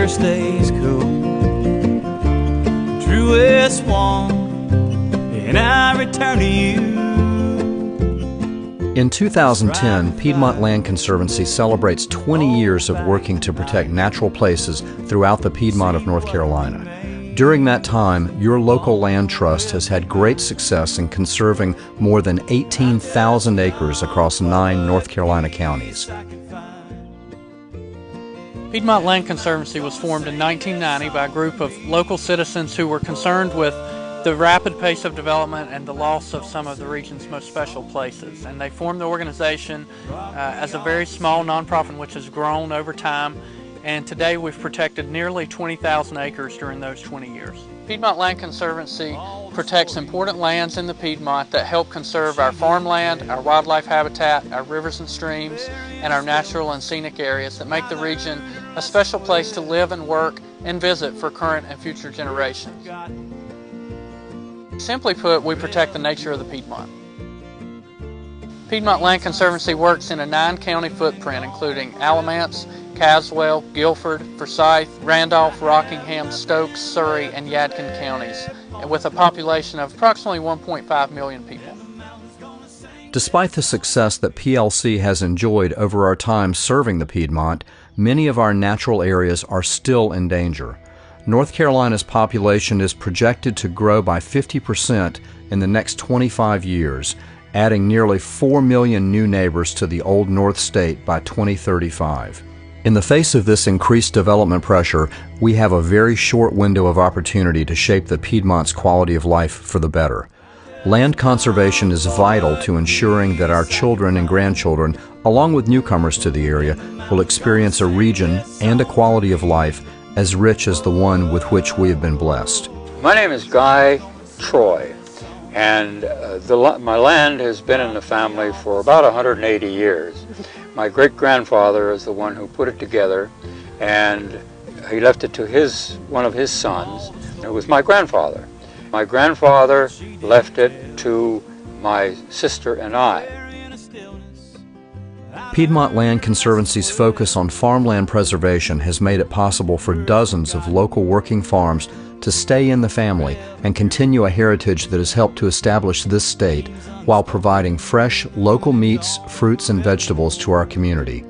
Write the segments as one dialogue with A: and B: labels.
A: winter stays cool. True west one, and I return to you.
B: In 2010, Piedmont Land Conservancy celebrates 20 years of working to protect natural places throughout the Piedmont of North Carolina. During that time, your local land trust has had great success in conserving more than 18,000 acres across 9 North Carolina counties.
C: Piedmont Land Conservancy was formed in 1990 by a group of local citizens who were concerned with the rapid pace of development and the loss of some of the region's most special places. And they formed the organization as a very small nonprofit which has grown over time. And today we've protected nearly 20,000 acres during those 20 years. Piedmont Land Conservancy protects important lands in the Piedmont that help conserve our farmland, our wildlife habitat, our rivers and streams, and our natural and scenic areas that make the region a special place to live and work and visit for current and future generations. Simply put, we protect the nature of the Piedmont. Piedmont Land Conservancy works in a 9-county footprint including Alamance, Caswell, Guilford, Forsyth, Randolph, Rockingham, Stokes, Surry, and Yadkin counties, with a population of approximately 1.5 million people.
B: Despite the success that PLC has enjoyed over our time serving the Piedmont, many of our natural areas are still in danger. North Carolina's population is projected to grow by 50% in the next 25 years, adding nearly 4 million new neighbors to the Old North State by 2035. In the face of this increased development pressure, we have a very short window of opportunity to shape the Piedmont's quality of life for the better. Land conservation is vital to ensuring that our children and grandchildren, along with newcomers to the area, will experience a region and a quality of life as rich as the one with which we have been blessed.
D: My name is Guy Troy, and my land has been in the family for about 180 years. My great-grandfather is the one who put it together, and he left it to one of his sons. It was my grandfather. My grandfather left it to my sister and I.
B: Piedmont Land Conservancy's focus on farmland preservation has made it possible for dozens of local working farms to stay in the family and continue a heritage that has helped to establish this state while providing fresh, local meats, fruits, and vegetables to our community.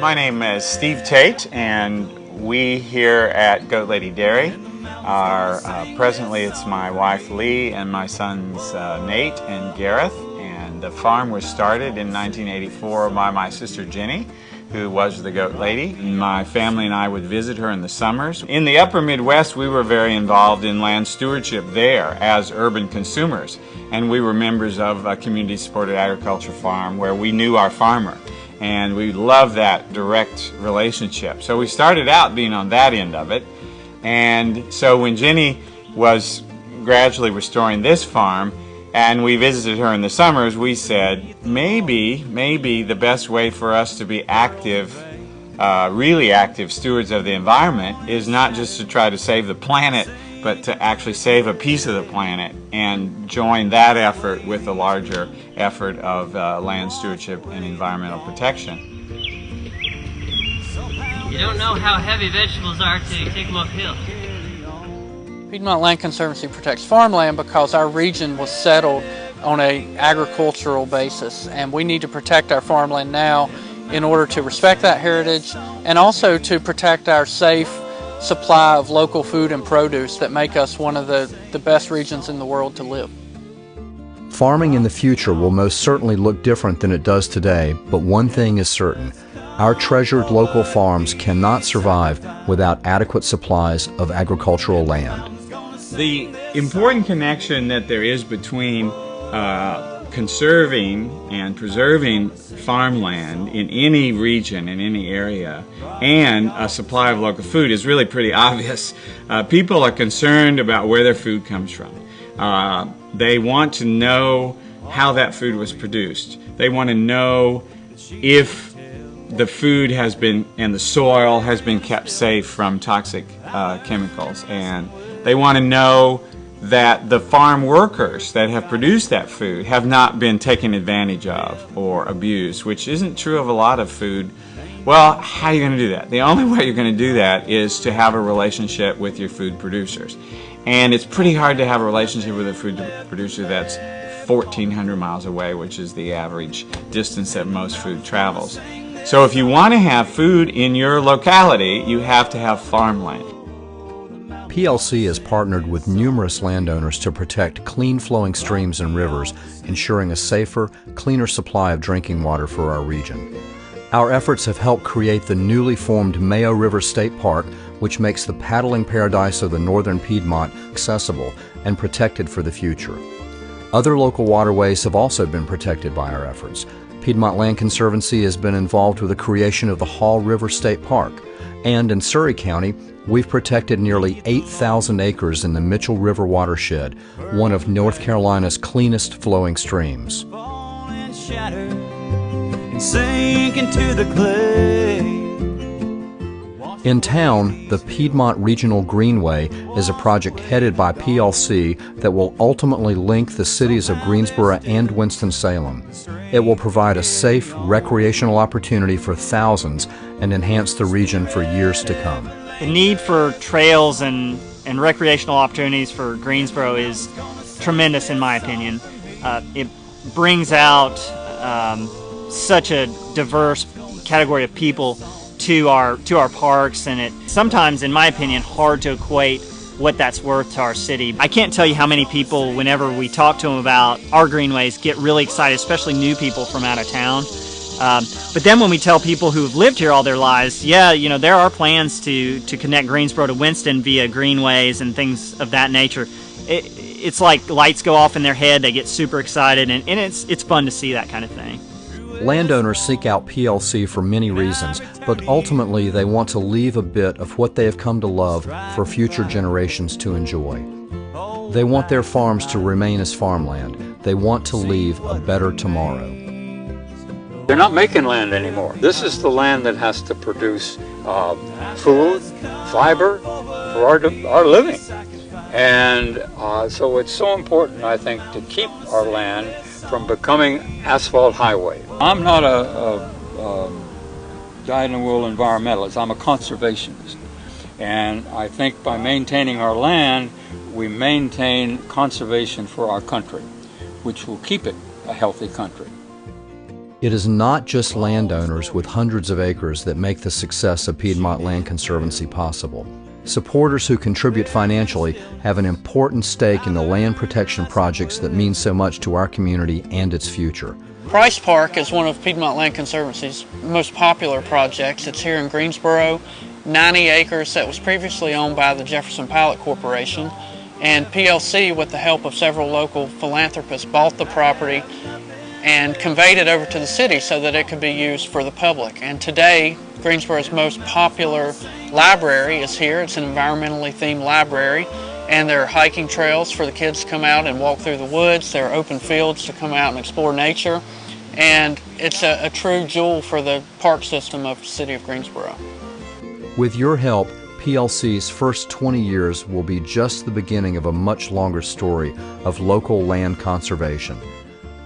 E: My name is Steve Tate, and we here at Goat Lady Dairy are presently it's my wife Lee and my sons Nate and Gareth, and the farm was started in 1984 by my sister Jenny, who was the goat lady. My family and I would visit her in the summers. In the upper Midwest, we were very involved in land stewardship there as urban consumers, and we were members of a community-supported agriculture farm where we knew our farmer, and we loved that direct relationship. So we started out being on that end of it, and so when Jenny was gradually restoring this farm, and we visited her in the summers, we said, maybe the best way for us to be active, really active stewards of the environment is not just to try to save the planet, but to actually save a piece of the planet and join that effort with the larger effort of land stewardship and environmental protection.
F: You don't know how heavy vegetables are till you take them uphill.
C: Piedmont Land Conservancy protects farmland because our region was settled on an agricultural basis, and we need to protect our farmland now in order to respect that heritage and also to protect our safe supply of local food and produce that make us one of the best regions in the world to live.
B: Farming in the future will most certainly look different than it does today, but one thing is certain. Our treasured local farms cannot survive without adequate supplies of agricultural land.
E: The important connection that there is between conserving and preserving farmland in any region, in any area, and a supply of local food is really pretty obvious. People are concerned about where their food comes from. They want to know how that food was produced. They want to know if the food has been, and the soil has been kept safe from toxic chemicals, and they want to know that the farm workers that have produced that food have not been taken advantage of or abused, which isn't true of a lot of food Well, how are you going to do that? The only way you're going to do that is to have a relationship with your food producers. And it's pretty hard to have a relationship with a food producer that's 1,400 miles away, which is the average distance that most food travels. So if you want to have food in your locality, you have to have farmland.
B: PLC has partnered with numerous landowners to protect clean-flowing streams and rivers, ensuring a safer, cleaner supply of drinking water for our region. Our efforts have helped create the newly formed Mayo River State Park, which makes the paddling paradise of the northern Piedmont accessible and protected for the future. Other local waterways have also been protected by our efforts. Piedmont Land Conservancy has been involved with the creation of the Hall River State Park, and in Surry County, we've protected nearly 8,000 acres in the Mitchell River watershed, one of North Carolina's cleanest flowing streams.
A: Fall and shatter and sink into the clay.
B: In town, the Piedmont Regional Greenway is a project headed by PLC that will ultimately link the cities of Greensboro and Winston-Salem. It will provide a safe recreational opportunity for thousands and enhance the region for years to come.
G: The need for trails and recreational opportunities for Greensboro is tremendous in my opinion. It brings out such a diverse category of people to our parks, and it sometimes, in my opinion, hard to equate what that's worth to our city. I can't tell you how many people, whenever we talk to them about our greenways, get really excited, especially new people from out of town. But then when we tell people who've lived here all their lives, yeah, you know, there are plans to connect Greensboro to Winston via greenways and things of that nature. It's like lights go off in their head, they get super excited, and it's fun to see that kind of thing.
B: Landowners seek out PLC for many reasons, but ultimately they want to leave a bit of what they have come to love for future generations to enjoy. They want their farms to remain as farmland. They want to leave a better tomorrow.
D: They're not making land anymore. This is the land that has to produce food, fiber for our living. And so it's so important, I think, to keep our land from becoming asphalt highway. I'm not a dyed-in-the-wool environmentalist. I'm a conservationist. And I think by maintaining our land, we maintain conservation for our country, which will keep it a healthy country.
B: It is not just landowners with hundreds of acres that make the success of Piedmont Land Conservancy possible. Supporters who contribute financially have an important stake in the land protection projects that mean so much to our community and its future.
C: Price Park is one of Piedmont Land Conservancy's most popular projects. It's here in Greensboro, 90 acres that was previously owned by the Jefferson Pilot Corporation, and PLC, with the help of several local philanthropists, bought the property and conveyed it over to the city so that it could be used for the public. And today, Greensboro's most popular library is here. It's an environmentally themed library, and there are hiking trails for the kids to come out and walk through the woods. There are open fields to come out and explore nature, and it's a true jewel for the park system of the city of Greensboro.
B: With your help, PLC's first 20 years will be just the beginning of a much longer story of local land conservation.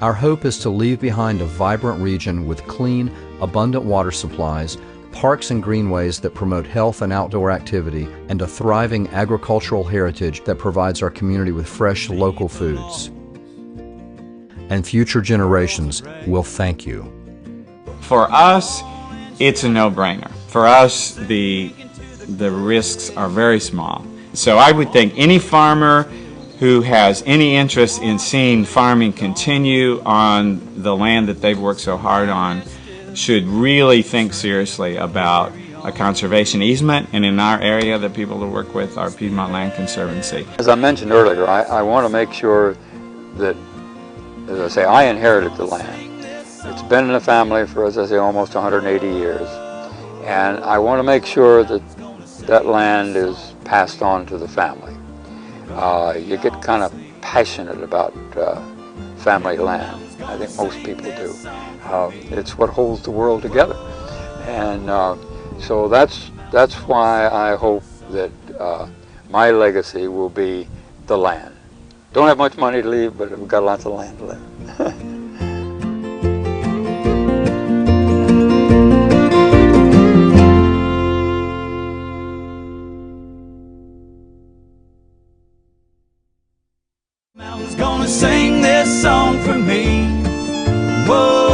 B: Our hope is to leave behind a vibrant region with clean, abundant water supplies, parks and greenways that promote health and outdoor activity, and a thriving agricultural heritage that provides our community with fresh local foods. And future generations will thank you.
E: For us, it's a no-brainer. For us, the risks are very small. So I would think any farmer who has any interest in seeing farming continue on the land that they've worked so hard on should really think seriously about a conservation easement, and in our area, the people to work with are Piedmont Land Conservancy.
D: As I mentioned earlier, I want to make sure that, as I say, I inherited the land. It's been in the family for, as I say, almost 180 years. And I want to make sure that that land is passed on to the family. You get kind of passionate about family land. I think most people do. It's what holds the world together. And so that's why I hope that my legacy will be the land. Don't have much money to leave, but we've got lots of land to leave.
A: is gonna sing this song for me. Whoa.